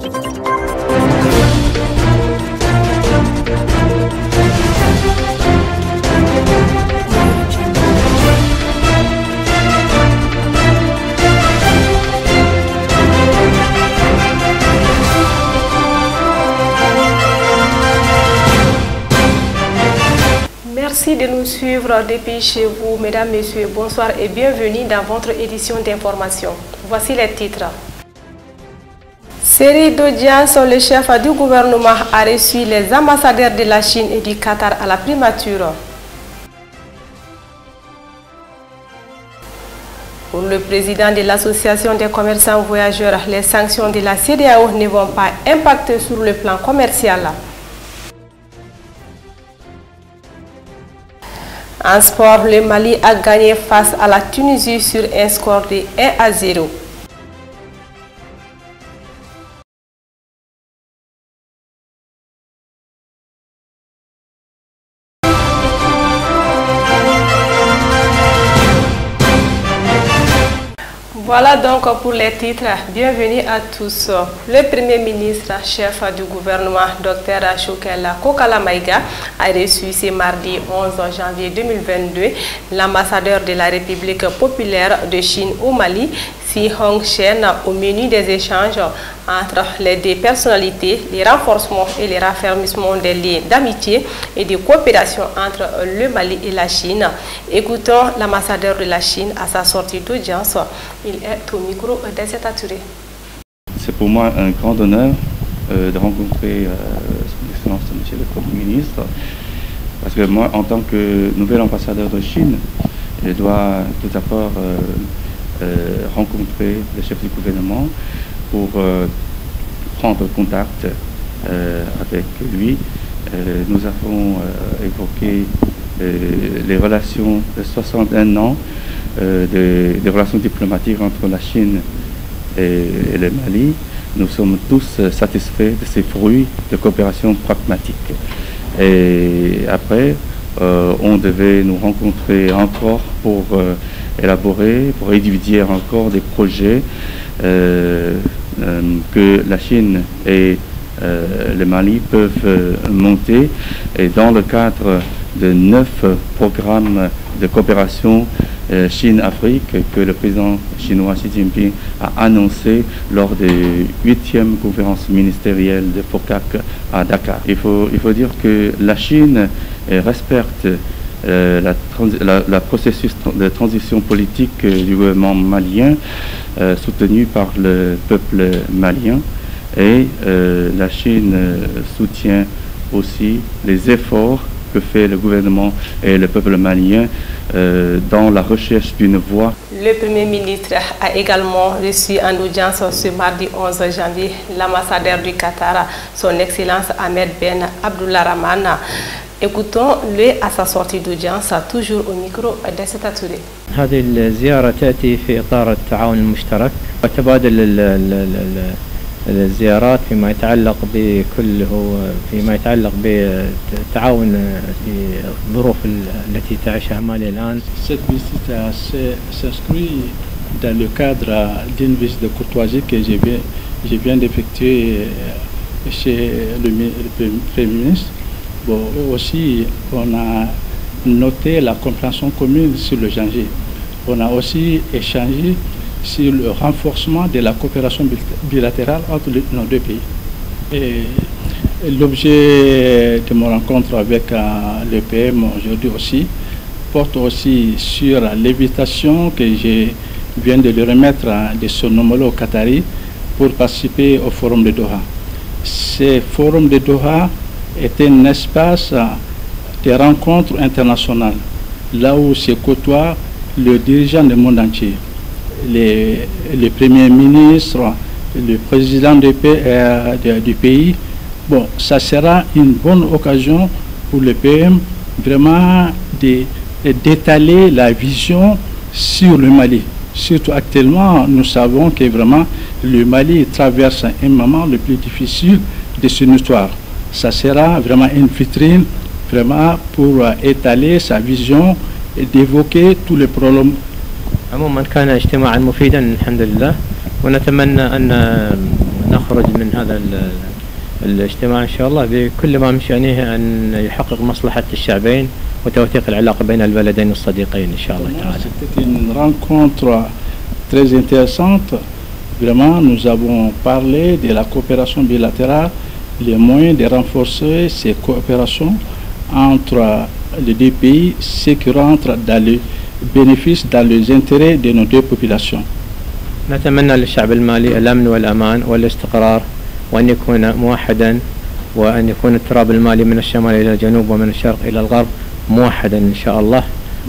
Merci de nous suivre depuis chez vous, mesdames, messieurs. Bonsoir et bienvenue dans votre édition d'information. Voici les titres. Série d'audience, le chef du gouvernement a reçu les ambassadeurs de la Chine et du Qatar à la primature. Pour le président de l'association des commerçants voyageurs, les sanctions de la CEDEAO ne vont pas impacter sur le plan commercial. En sport, le Mali a gagné face à la Tunisie sur un score de 1-0. Voilà donc pour les titres. Bienvenue à tous. Le Premier ministre, chef du gouvernement, Dr Choukela Kokala Maïga, a reçu ce mardi 11 janvier 2022 l'ambassadeur de la République populaire de Chine au Mali, Si Hongchen, au menu des échanges entre les deux personnalités, les renforcements et les raffermissements des liens d'amitié et de coopération entre le Mali et la Chine. Écoutons l'ambassadeur de la Chine à sa sortie d'audience. Il est au micro d'Aïssata Touré. C'est pour moi un grand honneur de rencontrer son Excellence Monsieur le Premier ministre, parce que moi, en tant que nouvel ambassadeur de Chine, je dois tout d'abord rencontrer le chef du gouvernement pour prendre contact avec lui. Nous avons évoqué les relations de 61 ans, des relations diplomatiques entre la Chine et le Mali. Nous sommes tous satisfaits de ces fruits de coopération pragmatique. Et après, on devait nous rencontrer encore pour élaborer, pour étudier encore des projets que la Chine et le Mali peuvent monter, et dans le cadre de 9 programmes de coopération Chine-Afrique que le président chinois Xi Jinping a annoncé lors des 8e conférences ministérielles de FOCAC à Dakar. Il faut dire que la Chine respecte la processus de transition politique du gouvernement malien soutenu par le peuple malien, et la Chine soutient aussi les efforts que fait le gouvernement et le peuple malien dans la recherche d'une voie. Le Premier ministre a également reçu en audience ce mardi 11 janvier l'ambassadeur du Qatar, son Excellence Ahmed Ben Abdulrahman. Écoutons-le à sa sortie d'audience, toujours au micro d'Aïssata Touré. هذه الزيارة تأتي في إطار التعاون المشترك وتبادل الزيارات فيما يتعلق بالتعاون في الظروف التي تعيشها مالي الآن. Cette visite s'inscrit dans le cadre d'une visite de courtoisie que je viens d'effectuer chez le Premier ministre. Bon, aussi, on a noté la compréhension commune sur le Janvier. On a aussi échangé sur le renforcement de la coopération bilatérale entre nos deux pays. Et l'objet de mon rencontre avec le PM aujourd'hui aussi porte aussi sur l'invitation que je viens de lui remettre de son homologue qatari pour participer au Forum de Doha. Ce Forum de Doha est un espace de rencontres internationales, là où se côtoient les dirigeants du monde entier, les premiers ministres, le président du pays. Bon, ça sera une bonne occasion pour le PM vraiment d'étaler la vision sur le Mali. Surtout actuellement, nous savons que vraiment le Mali traverse un moment le plus difficile de son histoire. Ça sera vraiment une vitrine vraiment pour étaler sa vision et d'évoquer tous les problèmes. عموما كان اجتماعا مفيدا الحمد لله، ونتمنى أن نخرج من هذا الاجتماع إن شاء الله بكل ما من شأنه أن يحقق مصلحة الشعبين وتوثيق العلاقة بين البلدين الصديقين إن شاء الله تعالى. C'était une rencontre très intéressante. Vraiment, nous avons parlé de la coopération bilatérale, les moyens de renforcer ces coopérations entre les deux pays, ce qui rentre dans le bénéfice, dans les intérêts de nos deux populations. نتمنى للشعب المالي الأمن والأمان والاستقرار وأن يكون موحدا وأن يكون التراب المالي من الشمال إلى الجنوب ومن الشرق إلى الغرب موحدا إن شاء الله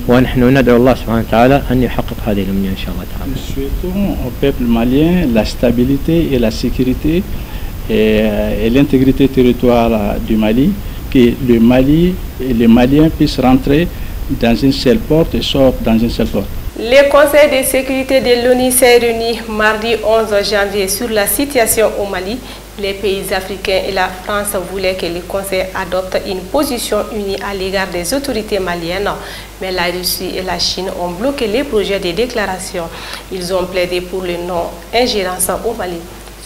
ونحن ندعو الله سبحانه وتعالى أن يحقق هذه الأمنية إن شاء الله تعالى. Nous souhaitons au peuple malien la stabilité et la sécurité et l'intégrité territoriale du Mali, que le Mali et les Maliens puissent rentrer dans une seule porte et sortent dans une seule porte. Le Conseil de sécurité de l'ONU s'est réuni mardi 11 janvier sur la situation au Mali. Les pays africains et la France voulaient que le Conseil adopte une position unie à l'égard des autorités maliennes. Mais la Russie et la Chine ont bloqué les projets de déclaration. Ils ont plaidé pour le non-ingérence au Mali.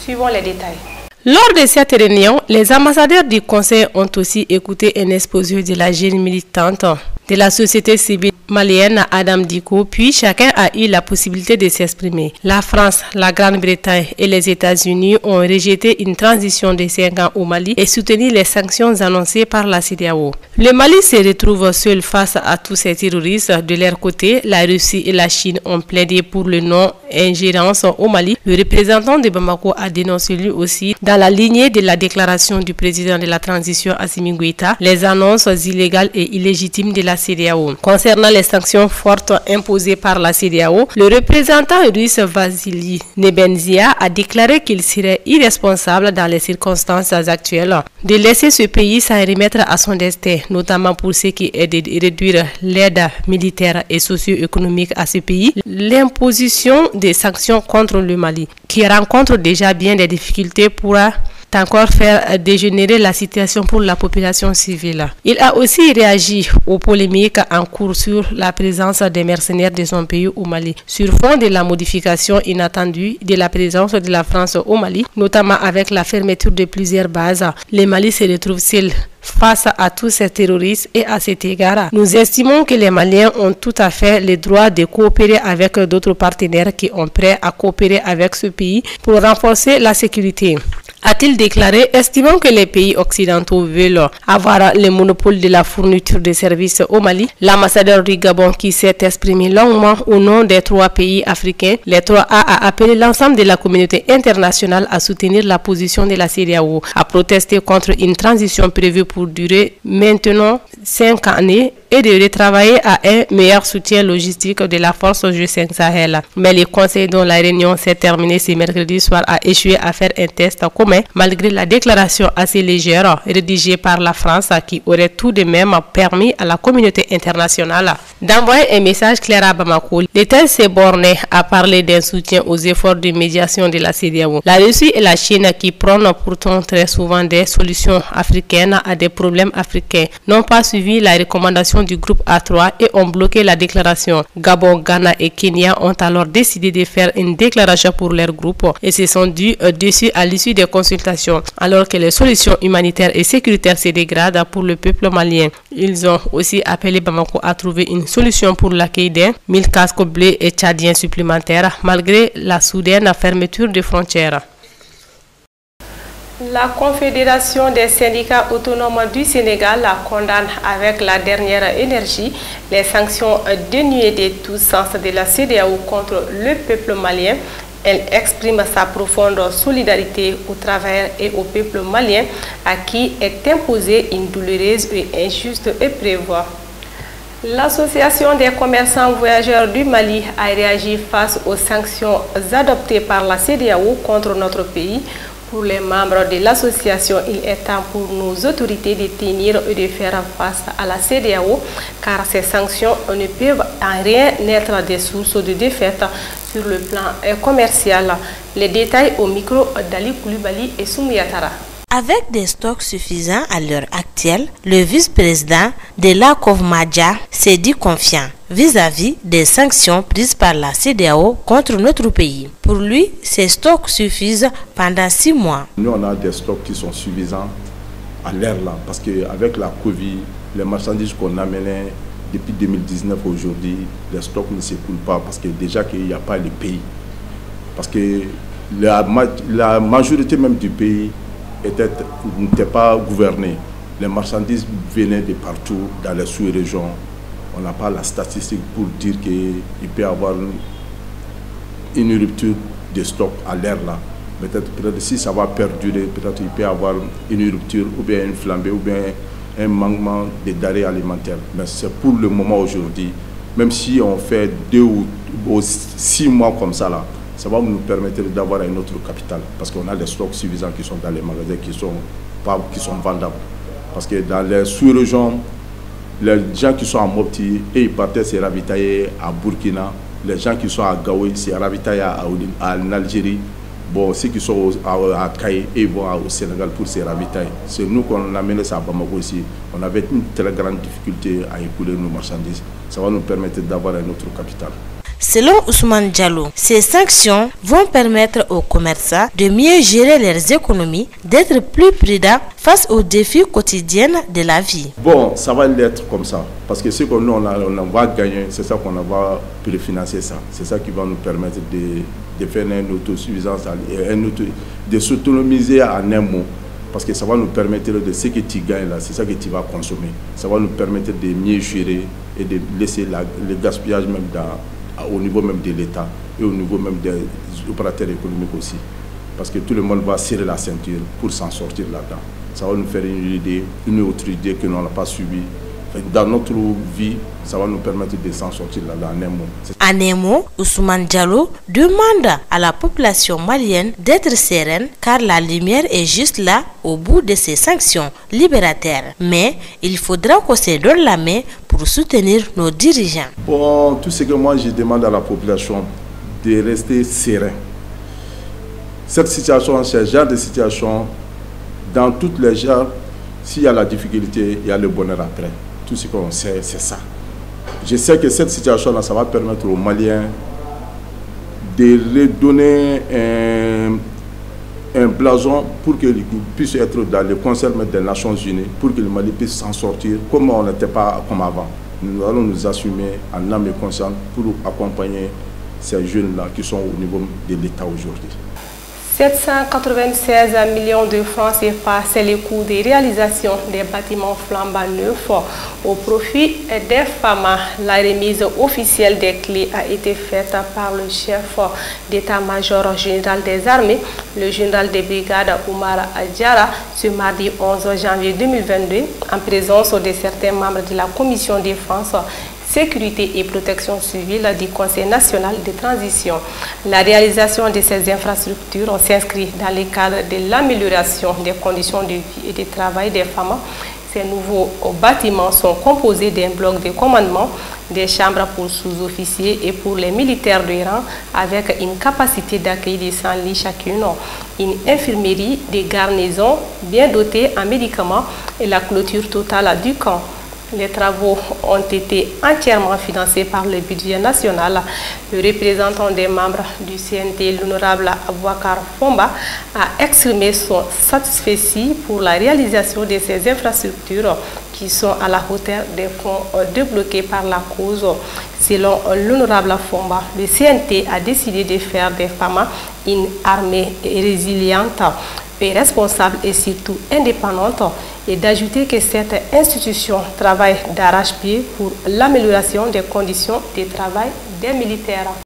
Suivons les détails. Lors de cette réunion, les ambassadeurs du Conseil ont aussi écouté un exposé de la jeune militante de la société civile malienne Adam Dicko, puis chacun a eu la possibilité de s'exprimer. La France, la Grande-Bretagne et les États-Unis ont rejeté une transition de 5 ans au Mali et soutenu les sanctions annoncées par la CEDEAO. Le Mali se retrouve seul face à tous ces terroristes. De leur côté, la Russie et la Chine ont plaidé pour le non-ingérence au Mali. Le représentant de Bamako a dénoncé lui aussi, dans la lignée de la déclaration du président de la transition Assimi Goïta, les annonces illégales et illégitimes de la CEDEAO. Concernant les sanctions fortes imposées par la CEDEAO, le représentant russe Vasily Nebenzia a déclaré qu'il serait irresponsable dans les circonstances actuelles de laisser ce pays s'en remettre à son destin, notamment pour ce qui est de réduire l'aide militaire et socio-économique à ce pays, l'imposition des sanctions contre le Mali, qui rencontre déjà bien des difficultés pourra encore faire dégénérer la situation pour la population civile. Il a aussi réagi aux polémiques en cours sur la présence des mercenaires de son pays au Mali, sur fond de la modification inattendue de la présence de la France au Mali, notamment avec la fermeture de plusieurs bases. Le Mali se retrouve seul face à tous ces terroristes et à cet égard, nous estimons que les Maliens ont tout à fait le droit de coopérer avec d'autres partenaires qui ont prêt à coopérer avec ce pays pour renforcer la sécurité, a-t-il déclaré, estimant que les pays occidentaux veulent avoir le monopole de la fourniture de services au Mali. L'ambassadeur du Gabon, qui s'est exprimé longuement au nom des 3 pays africains, les 3A, a appelé l'ensemble de la communauté internationale à soutenir la position de la CEDEAO, à protester contre une transition prévue pour durer maintenant 5 années et de retravailler à un meilleur soutien logistique de la force G5 Sahel. Mais le Conseil dont la réunion s'est terminée ce mercredi soir a échoué à faire un test commun malgré la déclaration assez légère rédigée par la France qui aurait tout de même permis à la communauté internationale d'envoyer un message clair à Bamako. L'État s'est borné à parler d'un soutien aux efforts de médiation de la CEDEAO. La Russie et la Chine, qui prennent pourtant très souvent des solutions africaines à des problèmes africains, n'ont pas suivi la recommandation du groupe A3 et ont bloqué la déclaration. Gabon, Ghana et Kenya ont alors décidé de faire une déclaration pour leur groupe et se sont dus dessus à l'issue des consultations, alors que les solutions humanitaires et sécuritaires se dégradent pour le peuple malien. Ils ont aussi appelé Bamako à trouver une solution pour l'accueil d'un 1000 casques bleus et tchadiens supplémentaires malgré la soudaine fermeture des frontières. La Confédération des syndicats autonomes du Sénégal condamne avec la dernière énergie les sanctions dénuées de tout sens de la CEDEAO contre le peuple malien. Elle exprime sa profonde solidarité aux travailleurs et au peuple malien à qui est imposée une douloureuse et injuste épreuve. L'Association des commerçants voyageurs du Mali a réagi face aux sanctions adoptées par la CEDEAO contre notre pays. Pour les membres de l'association, il est temps pour nos autorités de tenir et de faire face à la CEDEAO, car ces sanctions ne peuvent en rien être des sources de défaite sur le plan commercial. Les détails au micro d'Ali Koulibaly et Soumiatara. Avec des stocks suffisants à l'heure actuelle, le vice-président de la COVMADJA s'est dit confiant vis-à-vis des sanctions prises par la CEDEAO contre notre pays. Pour lui, ces stocks suffisent pendant 6 mois. Nous, on a des stocks qui sont suffisants à l'heure là, parce qu'avec la Covid, les marchandises qu'on amenait depuis 2019 aujourd'hui, les stocks ne s'écoulent pas parce que déjà qu'il n'y a pas le pays. Parce que la majorité même du pays n'était pas gouvernée. Les marchandises venaient de partout dans les sous-régions. On n'a pas la statistique pour dire qu'il peut y avoir une rupture de stock à l'heure là. Peut-être si ça va perdurer, peut-être il peut y avoir une rupture ou bien une flambée ou bien un manquement de denrées alimentaires. Mais c'est pour le moment aujourd'hui. Même si on fait 2 ou 6 mois comme ça là, ça va nous permettre d'avoir un autre capital. Parce qu'on a des stocks suffisants qui sont dans les magasins, qui sont vendables. Parce que dans les sous-régions, les gens qui sont à Mopti, ils partaient se ravitailler à Burkina. Les gens qui sont à Gaoui, se ravitailler en Algérie. Bon, ceux qui sont à Kaye, ils vont au Sénégal pour se ravitailler. C'est nous qu'on a amené ça à Bamako ici. On avait une très grande difficulté à écouler nos marchandises. Ça va nous permettre d'avoir un autre capital. Selon Ousmane Diallo, ces sanctions vont permettre aux commerçants de mieux gérer leurs économies, d'être plus prudents face aux défis quotidiens de la vie. Bon, ça va l'être comme ça. Parce que ce qu'on on va gagner, c'est ça qu'on va préfinancer ça. C'est ça qui va nous permettre de faire une autosuffisance, de s'autonomiser en un mot. Parce que ça va nous permettre de ce que tu gagnes là, c'est ça que tu vas consommer. Ça va nous permettre de mieux gérer et de laisser le gaspillage même au niveau même de l'État et au niveau même des opérateurs économiques aussi. Parce que tout le monde va serrer la ceinture pour s'en sortir là-dedans. Ça va nous faire une autre idée que l'on n'a pas subie. Dans notre vie, ça va nous permettre de s'en sortir là-dedans en un mot. En un mot, Ousmane Diallo demande à la population malienne d'être sereine car la lumière est juste là au bout de ces sanctions libérateur. Mais il faudra qu'on se donne la main pour soutenir nos dirigeants. Bon, tout ce que moi je demande à la population, de rester serein. Cette situation, ce genre de situation, dans toutes les genres, s'il y a la difficulté, il y a le bonheur après. Tout ce qu'on sait, c'est ça. Je sais que cette situation-là, ça va permettre aux Maliens de redonner un blason pour qu'ils puissent être dans le concert des Nations Unies, pour que le Mali puisse s'en sortir comme on n'était pas comme avant. Nous allons nous assumer en âme et conscience pour accompagner ces jeunes-là qui sont au niveau de l'État aujourd'hui. 796 millions de francs CFA, c'est le coût des réalisations des bâtiments flambant neufs au profit des femmes. La remise officielle des clés a été faite par le chef d'état-major général des armées, le général des brigades Oumar Adjara, ce mardi 11 janvier 2022, en présence de certains membres de la commission défense, sécurité et protection civile du Conseil national de transition. La réalisation de ces infrastructures s'inscrit dans le cadre de l'amélioration des conditions de vie et de travail des femmes. Ces nouveaux bâtiments sont composés d'un bloc de commandement, des chambres pour sous-officiers et pour les militaires de rang avec une capacité d'accueil de 100 lits chacune, une infirmerie, des garnisons bien dotées en médicaments et la clôture totale du camp. Les travaux ont été entièrement financés par le budget national. Le représentant des membres du CNT, l'honorable Abouakar Fomba, a exprimé son satisfaction pour la réalisation de ces infrastructures qui sont à la hauteur des fonds débloqués par la cause. Selon l'honorable Fomba, le CNT a décidé de faire des femmes une armée résiliente et responsable et surtout indépendante, et d'ajouter que cette institution travaille d'arrache-pied pour l'amélioration des conditions de travail des militaires.